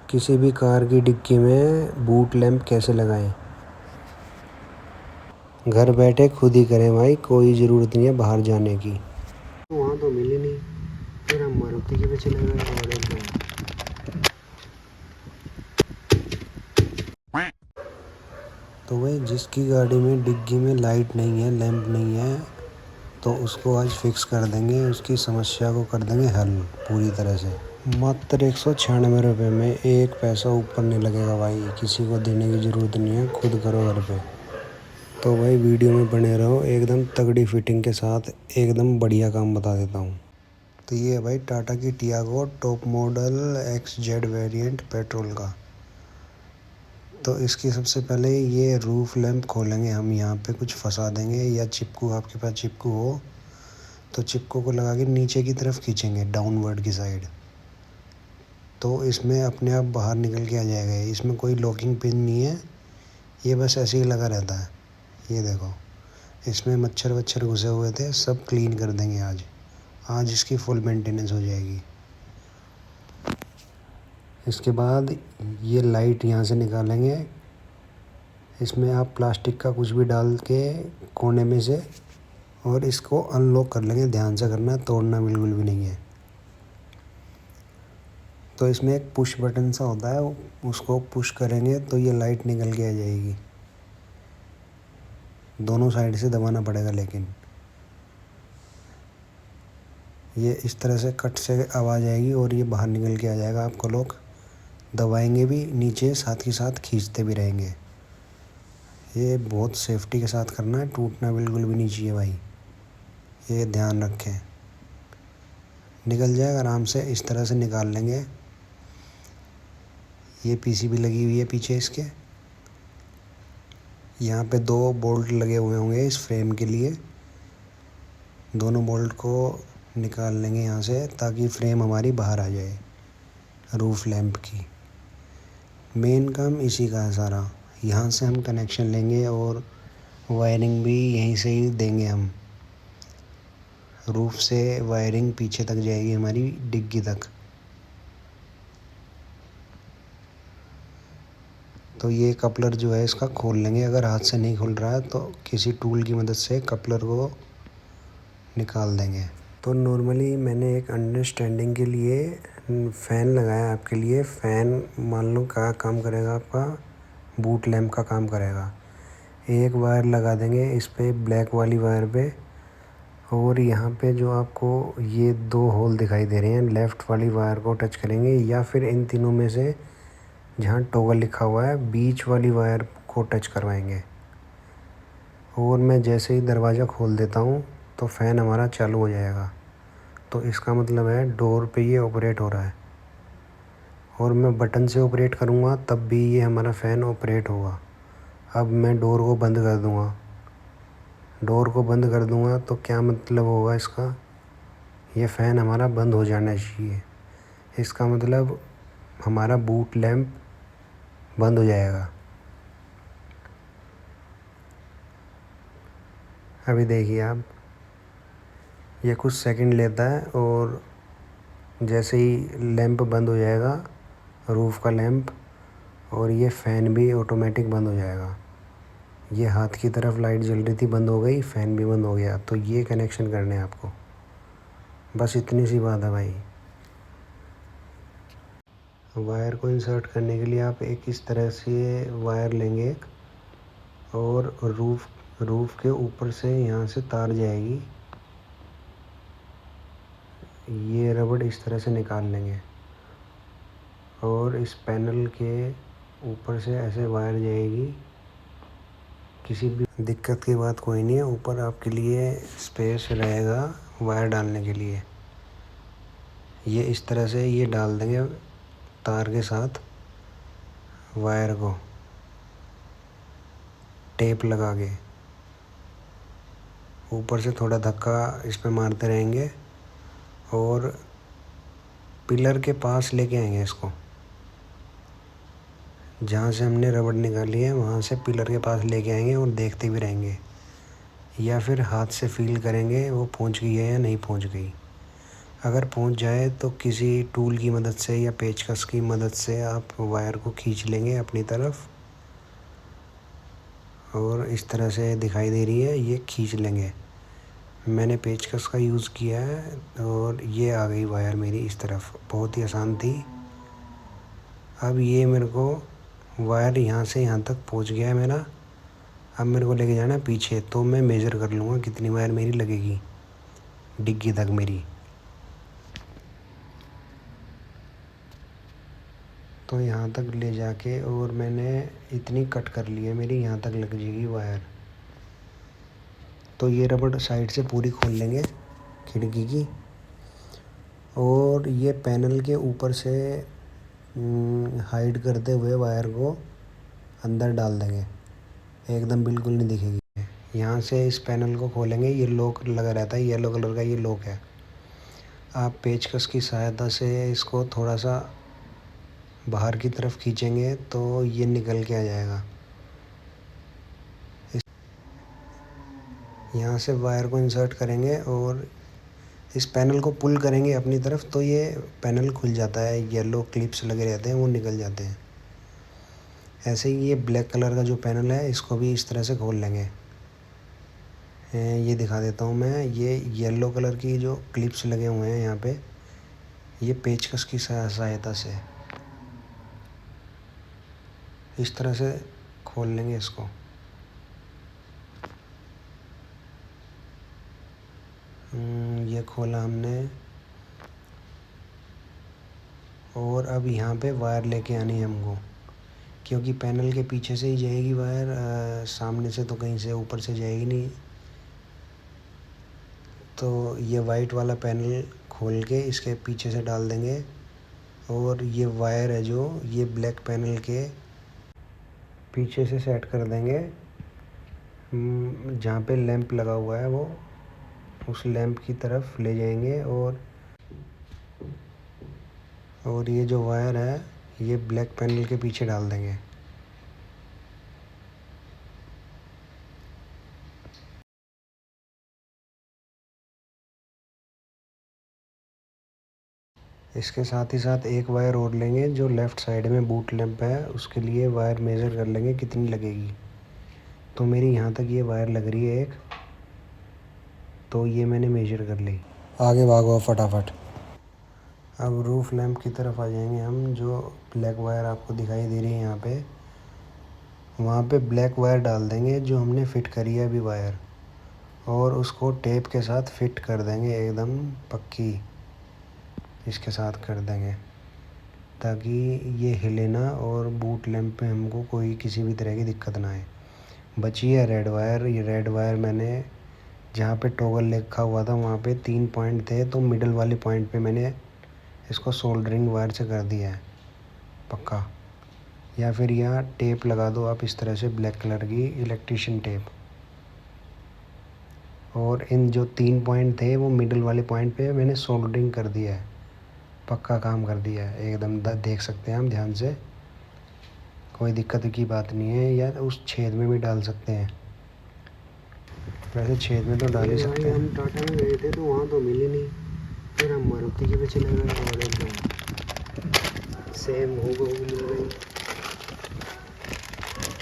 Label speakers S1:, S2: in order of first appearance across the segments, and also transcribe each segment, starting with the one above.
S1: किसी भी कार की डिक्की में बूट लैंप कैसे लगाएं। घर बैठे खुद ही करें भाई, कोई ज़रूरत नहीं है बाहर जाने की। वहाँ तो मिली नहीं, फिर हम मारुति के पीछे लग गए और एकदम। तो भाई जिसकी गाड़ी में डिग्गी में लाइट नहीं है, लैंप नहीं है, तो उसको आज फिक्स कर देंगे, उसकी समस्या को कर देंगे हल पूरी तरह से। मात्र 196 रुपये में, एक पैसा ऊपर नहीं लगेगा भाई, किसी को देने की ज़रूरत नहीं है, खुद करो घर पे। तो भाई वीडियो में बने रहो, एकदम तगड़ी फिटिंग के साथ एकदम बढ़िया काम बता देता हूँ। तो ये है भाई टाटा की Tiago top model XZ variant petrol का। तो इसकी सबसे पहले ये रूफ लैंप खोलेंगे हम, यहाँ पे कुछ फंसा देंगे या चिपकू, आपके पास चिपकू हो तो चिपकू को लगा के नीचे की तरफ खींचेंगे डाउनवर्ड की साइड, तो इसमें अपने आप बाहर निकल के आ जाएगा। इसमें कोई लॉकिंग पिन नहीं है, ये बस ऐसे ही लगा रहता है। ये देखो, इसमें मच्छर वच्छर घुसे हुए थे, सब क्लीन कर देंगे आज। आज इसकी फुल मेंटेनेंस हो जाएगी। इसके बाद ये लाइट यहाँ से निकालेंगे, इसमें आप प्लास्टिक का कुछ भी डाल के कोने में से, और इसको अनलॉक कर लेंगे। ध्यान से करना है, तोड़ना बिल्कुल भी नहीं है। तो इसमें एक पुश बटन सा होता है, उसको पुश करेंगे तो ये लाइट निकल के आ जाएगी। दोनों साइड से दबाना पड़ेगा, लेकिन ये इस तरह से कट से आवाज़ आएगी और ये बाहर निकल के आ जाएगा। आपको लोग दबाएंगे भी नीचे, साथ ही साथ खींचते भी रहेंगे। ये बहुत सेफ्टी के साथ करना है, टूटना बिल्कुल भी नहीं चाहिए भाई, ये ध्यान रखें। निकल जाएगा आराम से, इस तरह से निकाल लेंगे। ये पीसीबी लगी हुई है पीछे इसके, यहाँ पे 2 बोल्ट लगे हुए होंगे इस फ्रेम के लिए। दोनों बोल्ट को निकाल लेंगे यहाँ से, ताकि फ्रेम हमारी बाहर आ जाए रूफ लैंप की। मेन काम इसी का है सारा। यहाँ से हम कनेक्शन लेंगे और वायरिंग भी यहीं से ही देंगे हम। रूफ से वायरिंग पीछे तक जाएगी हमारी डिग्गी तक। तो ये कपलर जो है इसका खोल लेंगे, अगर हाथ से नहीं खुल रहा है तो किसी टूल की मदद से कपलर को निकाल देंगे। तो नॉर्मली मैंने एक अंडरस्टैंडिंग के लिए फ़ैन लगाया आपके लिए। फ़ैन मान लो क्या काम करेगा, आपका बूट लैंप का काम करेगा। एक वायर लगा देंगे इस पे, ब्लैक वाली वायर पे, और यहाँ पे जो आपको ये 2 होल दिखाई दे रहे हैं, लेफ़्ट वाली वायर को टच करेंगे, या फिर इन तीनों में से जहाँ टॉगल लिखा हुआ है बीच वाली वायर को टच करवाएंगे। और मैं जैसे ही दरवाज़ा खोल देता हूँ तो फ़ैन हमारा चालू हो जाएगा। तो इसका मतलब है डोर पे ये ऑपरेट हो रहा है, और मैं बटन से ऑपरेट करूँगा तब भी ये हमारा फ़ैन ऑपरेट होगा। अब मैं डोर को बंद कर दूँगा, डोर को बंद कर दूँगा तो क्या मतलब होगा इसका, ये फ़ैन हमारा बंद हो जाना चाहिए। इसका मतलब हमारा बूट लैंप बंद हो जाएगा। अभी देखिए आप, ये कुछ सेकंड लेता है और जैसे ही लैंप बंद हो जाएगा, रूफ़ का लैंप, और ये फ़ैन भी ऑटोमेटिक बंद हो जाएगा। ये हाथ की तरफ लाइट जल रही थी, बंद हो गई, फ़ैन भी बंद हो गया। तो ये कनेक्शन करने हैं आपको, बस इतनी सी बात है भाई। वायर को इंसर्ट करने के लिए आप एक इस तरह से वायर लेंगे एक, और रूफ़ के ऊपर से यहाँ से तार जाएगी। ये रबड़ इस तरह से निकाल लेंगे, और इस पैनल के ऊपर से ऐसे वायर जाएगी। किसी भी दिक्कत की बात कोई नहीं है, ऊपर आपके लिए स्पेस रहेगा वायर डालने के लिए। ये इस तरह से ये डाल देंगे तार के साथ वायर को टेप लगा के। ऊपर से थोड़ा धक्का इस पे मारते रहेंगे और पिलर के पास लेके आएंगे इसको। जहाँ से हमने रबड़ निकाली है वहाँ से पिलर के पास लेके आएंगे और देखते भी रहेंगे, या फिर हाथ से फील करेंगे वो पहुँच गई है या नहीं पहुँच गई। अगर पहुंच जाए तो किसी टूल की मदद से या पेचकस की मदद से आप वायर को खींच लेंगे अपनी तरफ, और इस तरह से दिखाई दे रही है, ये खींच लेंगे। मैंने पेचकस का यूज़ किया है और ये आ गई वायर मेरी इस तरफ, बहुत ही आसान थी। अब ये मेरे को वायर यहाँ से यहाँ तक पहुँच गया है मेरा। अब मेरे को लेके जाना है पीछे, तो मैं मेज़र कर लूँगा कितनी वायर मेरी लगेगी डिग्गी तक मेरी। तो यहाँ तक ले जाके और मैंने इतनी कट कर ली है, मेरी यहाँ तक लग जाएगी वायर। तो ये रबड़ साइड से पूरी खोल लेंगे खिड़की की, और ये पैनल के ऊपर से हाइड करते हुए वायर को अंदर डाल देंगे, एकदम बिल्कुल नहीं दिखेगी। यहाँ से इस पैनल को खोलेंगे, ये लॉक लगा रहता है, येलो कलर का ये लॉक है। आप पेचकस की सहायता से इसको थोड़ा सा बाहर की तरफ खींचेंगे तो ये निकल के आ जाएगा। यहाँ से वायर को इंसर्ट करेंगे और इस पैनल को पुल करेंगे अपनी तरफ, तो ये पैनल खुल जाता है, येलो क्लिप्स लगे रहते हैं वो निकल जाते हैं। ऐसे ही ये ब्लैक कलर का जो पैनल है इसको भी इस तरह से खोल लेंगे। ये दिखा देता हूँ मैं, ये येलो कलर की जो क्लिप्स लगे हुए हैं यहाँ पे, ये पेचकस की सहायता से इस तरह से खोल लेंगे इसको। ये खोला हमने, और अब यहाँ पे वायर लेके आनी है हमको, क्योंकि पैनल के पीछे से ही जाएगी वायर, सामने से तो कहीं से ऊपर से जाएगी नहीं। तो ये वाइट वाला पैनल खोल के इसके पीछे से डाल देंगे, और ये वायर है जो ये ब्लैक पैनल के पीछे से सेट कर देंगे। जहाँ पे लैंप लगा हुआ है वो उस लैंप की तरफ ले जाएंगे, और ये जो वायर है ये ब्लैक पैनल के पीछे डाल देंगे। इसके साथ ही साथ एक वायर और लेंगे, जो लेफ़्ट साइड में बूट लैंप है उसके लिए वायर मेज़र कर लेंगे कितनी लगेगी। तो मेरी यहाँ तक ये वायर लग रही है एक, तो ये मैंने मेजर कर ली। आगे भागो फटाफट। अब रूफ लैंप की तरफ आ जाएंगे हम, जो ब्लैक वायर आपको दिखाई दे रही है यहाँ पे, वहाँ पे ब्लैक वायर डाल देंगे जो हमने फ़िट करी है अभी वायर, और उसको टेप के साथ फिट कर देंगे एकदम पक्की, इसके साथ कर देंगे ताकि ये हिले ना और बूट लैंप पे हमको कोई किसी भी तरह की दिक्कत ना आए। बची है रेड वायर। ये रेड वायर मैंने जहाँ पे टॉगल लिखा हुआ था वहाँ पे 3 पॉइंट थे, तो मिडल वाले पॉइंट पे मैंने इसको सोल्डरिंग वायर से कर दिया है पक्का। या फिर यहाँ टेप लगा दो आप इस तरह से ब्लैक कलर की इलेक्ट्रिशियन टेप, और इन जो 3 पॉइंट थे वो मिडल वाले पॉइंट पे मैंने सोल्डरिंग कर दिया है, पक्का काम कर दिया है एकदम। देख सकते हैं हम ध्यान से, कोई दिक्कत की बात नहीं है। या उस छेद में भी डाल सकते हैं, वैसे छेद में तो डाल ही सकते हैं। हम टाटा में गए थे तो वहाँ तो मिली नहीं, फिर हम मारुति के पीछे लग गए और एकदम सेम हो गई।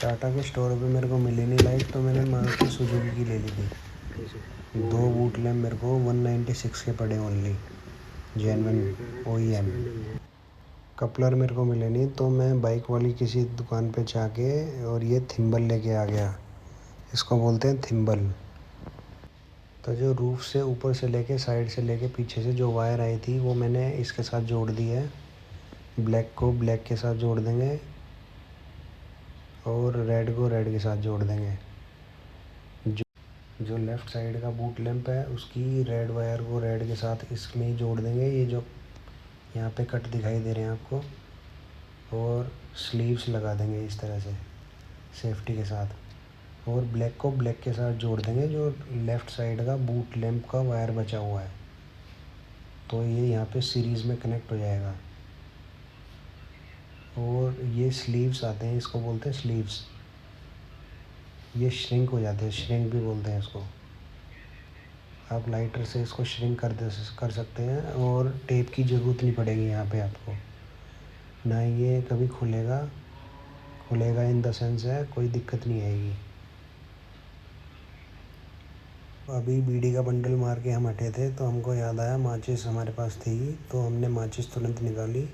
S1: टाटा के स्टोर पे मेरे को मिली नहीं लाइट, तो मैंने मारुति सुजुकी की ले ली थी। 2 बूट लैम्प मेरे को 196 के पड़े ओनली, जेन्युइन OEM। कपलर मेरे को मिले नहीं, तो मैं बाइक वाली किसी दुकान पे जाके और ये थिम्बल लेके आ गया, इसको बोलते हैं थिम्बल। तो जो रूफ से ऊपर से लेके साइड से लेके पीछे से जो वायर आई थी वो मैंने इसके साथ जोड़ दी है। ब्लैक को ब्लैक के साथ जोड़ देंगे और रेड को रेड के साथ जोड़ देंगे। जो लेफ़्ट साइड का बूट लैंप है उसकी रेड वायर को रेड के साथ इसमें ही जोड़ देंगे, ये जो यहाँ पे कट दिखाई दे रहे हैं आपको, और स्लीव्स लगा देंगे इस तरह से सेफ्टी के साथ, और ब्लैक को ब्लैक के साथ जोड़ देंगे जो लेफ़्ट साइड का बूट लैंप का वायर बचा हुआ है, तो ये यहाँ पे सीरीज़ में कनेक्ट हो जाएगा। और ये स्लीव्स आते हैं, इसको बोलते हैं स्लीव्स, ये श्रिंक हो जाते हैं, श्रिंक भी बोलते हैं इसको। आप लाइटर से इसको श्रिंक कर सकते हैं और टेप की ज़रूरत नहीं पड़ेगी यहाँ पे आपको। ना ये कभी खुलेगा इन द सेंस है, कोई दिक्कत नहीं आएगी। अभी बीड़ी का बंडल मार के हम हटे थे तो हमको याद आया माचिस हमारे पास थी, तो हमने माचिस तुरंत निकाली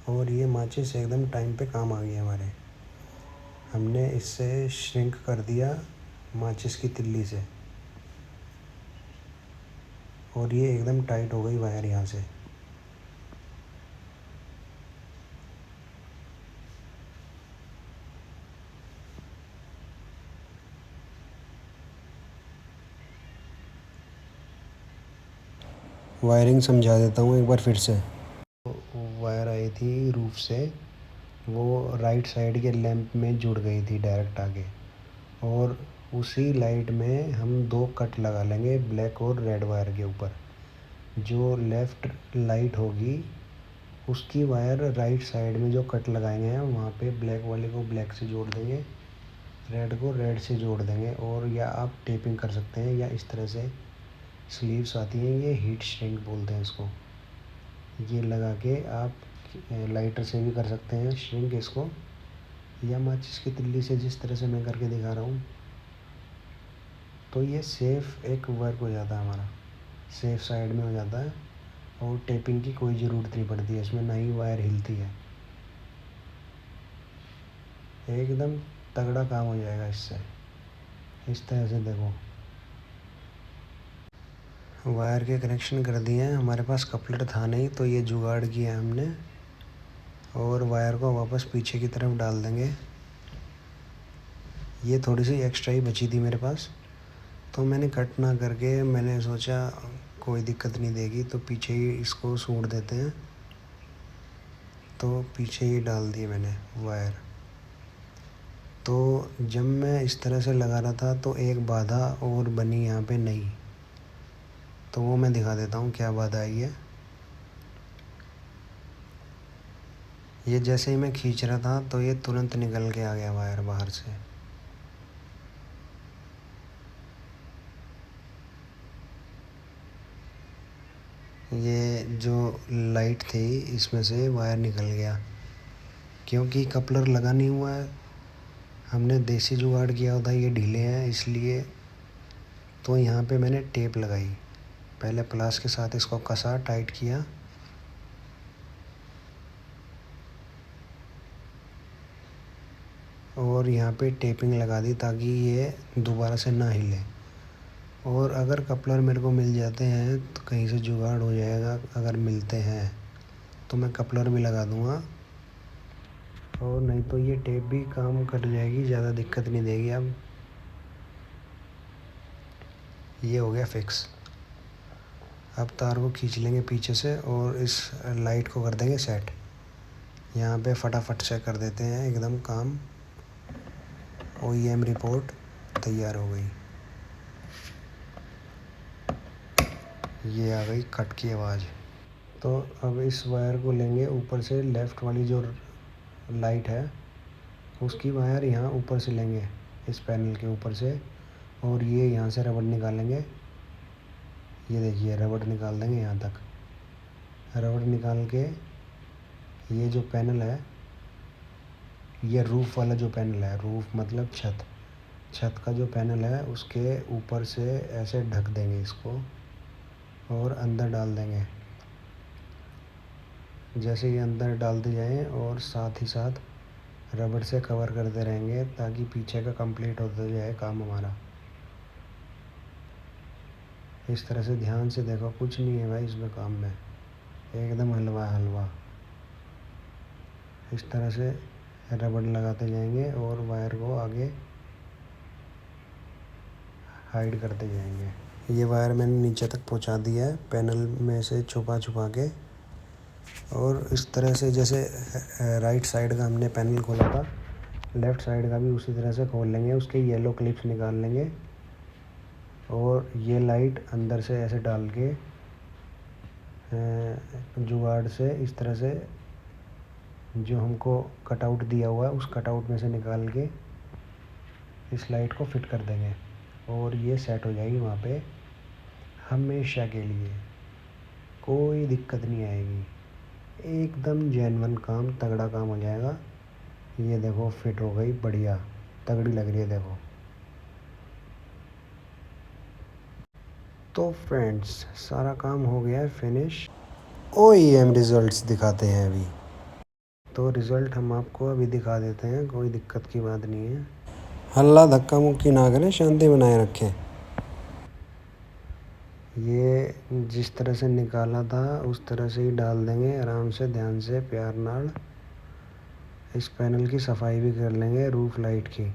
S1: और ये माचिस एकदम टाइम पे काम आ गई हमारे। हमने इससे श्रिंक कर दिया माचिस की तिल्ली से और ये एकदम टाइट हो गई वायर यहाँ से। वायरिंग समझा देता हूँ एक बार फिर से। वायर आई थी रूफ से, वो राइट साइड के लैंप में जुड़ गई थी डायरेक्ट आगे, और उसी लाइट में हम 2 कट लगा लेंगे ब्लैक और रेड वायर के ऊपर। जो लेफ़्ट लाइट होगी उसकी वायर राइट साइड में जो कट लगाएंगे हैं वहाँ पे ब्लैक वाले को ब्लैक से जोड़ देंगे, रेड को रेड से जोड़ देंगे। और या आप टेपिंग कर सकते हैं या इस तरह से स्लीव्स आती हैं, ये हीट श्रिंक बोलते हैं इसको। ये लगा के आप लाइटर से भी कर सकते हैं श्रिंक इसको, या माचिस की तिल्ली से, जिस तरह से मैं करके दिखा रहा हूँ। तो ये सेफ़ एक वर्क हो जाता है हमारा, सेफ़ साइड में हो जाता है और टेपिंग की कोई ज़रूरत नहीं पड़ती है इसमें, ना ही वायर हिलती है। एकदम तगड़ा काम हो जाएगा इससे। इस तरह से देखो, वायर के कनेक्शन कर दिए हैं। हमारे पास कपलर था नहीं तो ये जुगाड़ किया हमने, और वायर को वापस पीछे की तरफ डाल देंगे। ये थोड़ी सी एक्स्ट्रा ही बची थी मेरे पास, तो मैंने कट ना करके मैंने सोचा कोई दिक्कत नहीं देगी तो पीछे ही इसको सूंढ़ देते हैं, तो पीछे ही डाल दिए मैंने वायर। तो जब मैं इस तरह से लगा रहा था तो एक बाधा और बनी यहाँ पे नई, तो वो मैं दिखा देता हूँ क्या बाधा आई है। ये जैसे ही मैं खींच रहा था तो ये तुरंत निकल के आ गया वायर बाहर से। ये जो लाइट थी इसमें से वायर निकल गया, क्योंकि कपलर लगा नहीं हुआ है, हमने देसी जुगाड़ किया होता, ये ढीले हैं इसलिए। तो यहाँ पे मैंने टेप लगाई, पहले प्लास के साथ इसको कसा, टाइट किया, और यहाँ पे टेपिंग लगा दी ताकि ये दोबारा से ना हिले। और अगर कपलर मेरे को मिल जाते हैं तो कहीं से जुगाड़ हो जाएगा, अगर मिलते हैं तो मैं कपलर भी लगा दूँगा, और नहीं तो ये टेप भी काम कर जाएगी, ज़्यादा दिक्कत नहीं देगी। अब ये हो गया फिक्स। अब तार को खींच लेंगे पीछे से और इस लाइट को कर देंगे सेट। यहाँ पे फटाफट से कर देते हैं एकदम काम। OEM रिपोर्ट तैयार हो गई। ये आ गई कट की आवाज़। तो अब इस वायर को लेंगे ऊपर से, लेफ़्ट वाली जो लाइट है उसकी वायर यहाँ ऊपर से लेंगे, इस पैनल के ऊपर से, और ये यहाँ से रबड़ निकालेंगे। ये देखिए रबड़ निकाल देंगे यहाँ तक। रबड़ निकाल के ये जो पैनल है, ये रूफ़ वाला जो पैनल है, रूफ़ मतलब छत का जो पैनल है उसके ऊपर से ऐसे ढक देंगे इसको और अंदर डाल देंगे। जैसे ये अंदर डालते जाएँ और साथ ही साथ रबड़ से कवर करते रहेंगे ताकि पीछे का कंप्लीट होता जाए काम हमारा। इस तरह से ध्यान से देखो, कुछ नहीं है भाई इसमें काम में, एकदम हलवा। इस तरह से रबड़ लगाते जाएंगे और वायर को आगे हाइड करते जाएंगे। ये वायर मैंने नीचे तक पहुंचा दिया है पैनल में से छुपा के, और इस तरह से जैसे राइट साइड का हमने पैनल खोला था, लेफ़्ट साइड का भी उसी तरह से खोल लेंगे। उसके येलो क्लिप्स निकाल लेंगे और ये लाइट अंदर से ऐसे डाल के जुगाड़ से इस तरह से जो हमको कटआउट दिया हुआ है उस कटआउट में से निकाल के इस लाइट को फिट कर देंगे और ये सेट हो जाएगी वहाँ पे हमेशा के लिए कोई दिक्कत नहीं आएगी। एकदम जेन्युइन काम, तगड़ा काम हो जाएगा। ये देखो फिट हो गई, बढ़िया तगड़ी लग रही है देखो। तो फ्रेंड्स सारा काम हो गया है फिनिश। OEM रिज़ल्ट्स दिखाते हैं अभी। तो रिज़ल्ट हम आपको अभी दिखा देते हैं, कोई दिक्कत की बात नहीं है। हल्ला धक्का मुक्की ना करें, शांति बनाए रखें। ये जिस तरह से निकाला था उस तरह से ही डाल देंगे, आराम से, ध्यान से, प्यार नाल। इस पैनल की सफाई भी कर लेंगे, रूफ लाइट की,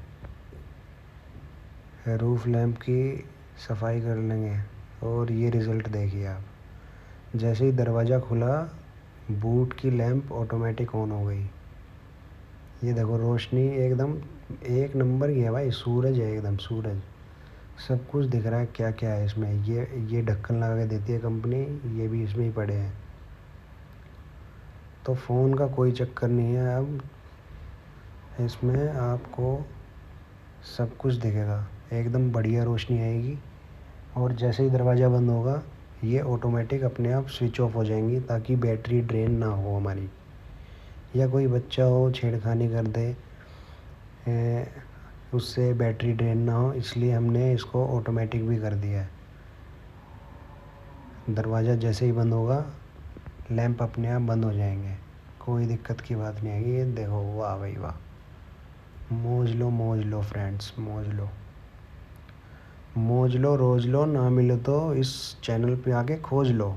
S1: रूफ लैंप की सफाई कर लेंगे। और ये रिज़ल्ट देखिए आप, जैसे ही दरवाज़ा खुला बूट की लैंप ऑटोमेटिक ऑन हो गई। ये देखो रोशनी एकदम एक नंबर की है भाई, सूरज है एकदम सूरज। सब कुछ दिख रहा है क्या क्या है इसमें। ये ढक्कन लगा के देती है कंपनी, ये भी इसमें ही पड़े हैं। तो फ़ोन का कोई चक्कर नहीं है अब इसमें, आपको सब कुछ दिखेगा, एकदम बढ़िया रोशनी आएगी। और जैसे ही दरवाज़ा बंद होगा ये ऑटोमेटिक अपने आप स्विच ऑफ हो जाएंगी, ताकि बैटरी ड्रेन ना हो हमारी, या कोई बच्चा हो छेड़खानी कर दे उससे बैटरी ड्रेन ना हो, इसलिए हमने इसको ऑटोमेटिक भी कर दिया है। दरवाज़ा जैसे ही बंद होगा लैंप अपने आप बंद हो जाएंगे, कोई दिक्कत की बात नहीं आएगी। ये देखो, वाह भाई वाह, मौज लो फ्रेंड्स, मौज लो, मौज लो, रोज लो, ना मिले तो इस चैनल पे आके खोज लो।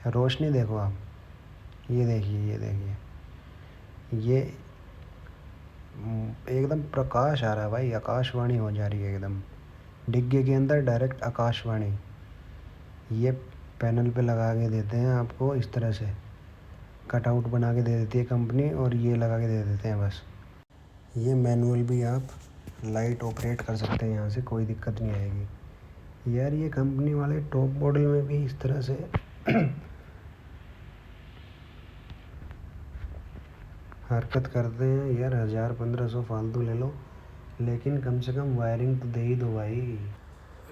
S1: रोशनी देखो आप, ये देखिए, ये देखिए, ये एकदम प्रकाश आ रहा है भाई, आकाशवाणी हो जा रही है एकदम, डिग्गे के अंदर डायरेक्ट आकाशवाणी। ये पैनल पे लगा के देते हैं आपको, इस तरह से कटआउट बना के दे देती है कंपनी, और ये लगा के दे देते हैं बस। ये मैनुअल भी आप लाइट ऑपरेट कर सकते हैं यहाँ से, कोई दिक्कत नहीं आएगी। यार ये कंपनी वाले टॉप मॉडल में भी इस तरह से हरकत करते हैं यार। 1000-1500 फालतू ले लो, लेकिन कम से कम वायरिंग तो दे ही दो भाई।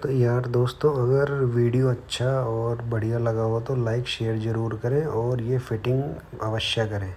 S1: तो यार दोस्तों, अगर वीडियो अच्छा और बढ़िया लगा हो तो लाइक शेयर ज़रूर करें, और ये फिटिंग अवश्य करें।